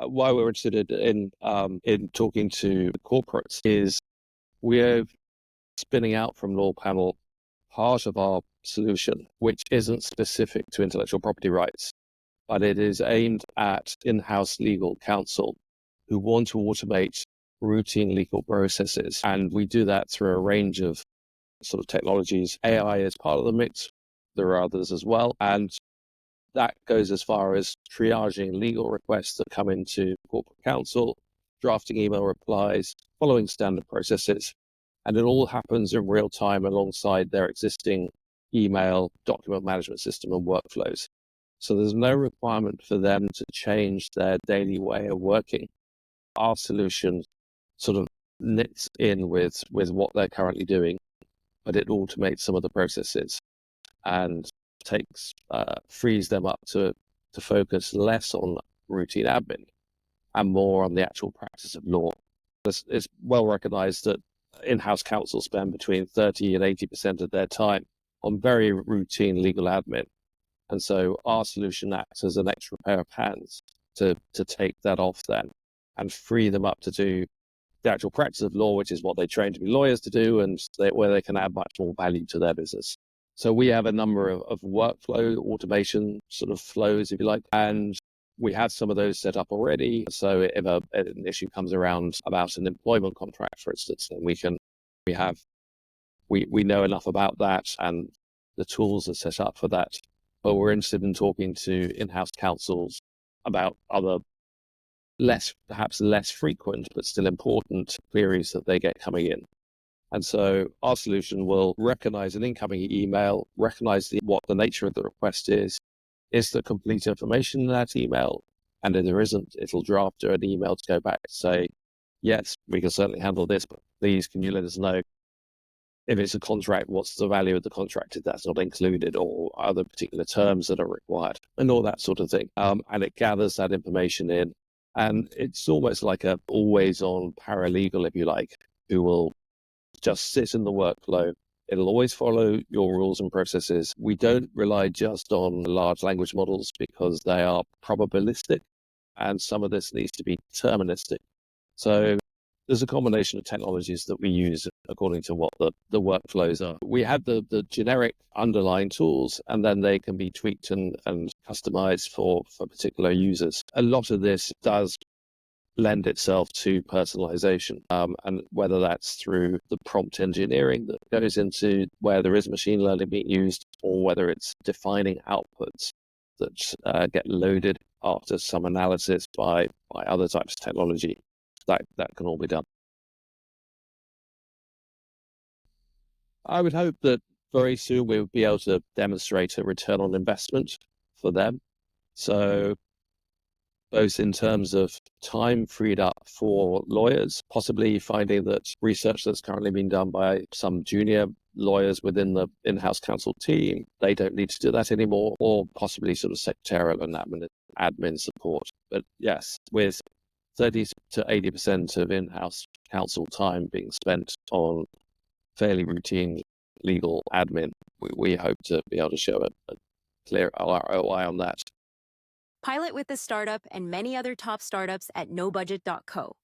why we're interested in talking to corporates is we're spinning out from LawPanel part of our solution, which isn't specific to intellectual property rights, but it is aimed at in-house legal counsel who want to automate routine legal processes. And we do that through a range of sort of technologies. AI is part of the mix. There are others as well. And that goes as far as triaging legal requests that come into corporate counsel, drafting email replies, following standard processes. And it all happens in real time alongside their existing email, document management system and workflows. So there's no requirement for them to change their daily way of working. Our solution sort of knits in with what they're currently doing, but it automates some of the processes and frees them up to focus less on routine admin and more on the actual practice of law. It's well recognized that in-house counsel spend between 30 and 80% of their time on very routine legal admin. And so our solution acts as an extra pair of hands to take that off then and free them up to do the actual practice of law, which is what they train to be lawyers to do, and where they can add much more value to their business. So we have a number of workflow automation sort of flows, if you like, and we have some of those set up already. So if an issue comes around about an employment contract, for instance, then we know enough about that and the tools are set up for that. But we're interested in talking to in-house counsels about other perhaps less frequent, but still important queries that they get coming in. And so our solution will recognize an incoming email, recognize what the nature of the request is there complete information in that email? And if there isn't, it'll draft an email to go back to say, yes, we can certainly handle this, but please, can you let us know if it's a contract, what's the value of the contract if that's not included, or other particular terms that are required, and all that sort of thing. And it gathers that information in. And it's almost like a always-on paralegal, if you like, who will just sit in the workflow. It'll always follow your rules and processes. We don't rely just on large language models because they are probabilistic, and some of this needs to be deterministic. So there's a combination of technologies that we use according to what the workflows are. We have the generic underlying tools, and then they can be tweaked and customized for particular users. A lot of this does lend itself to personalization, and whether that's through the prompt engineering that goes into where there is machine learning being used, or whether it's defining outputs that get loaded after some analysis by other types of technology. That can all be done. I would hope that very soon we would be able to demonstrate a return on investment for them. So both in terms of time freed up for lawyers, possibly finding that research that's currently being done by some junior lawyers within the in-house counsel team, they don't need to do that anymore, or possibly sort of secretarial and admin support. But yes, with 30 to 80% of in-house counsel time being spent on fairly routine legal admin, we hope to be able to show a clear ROI on that. Pilot with the startup and many other top startups at nobudget.co.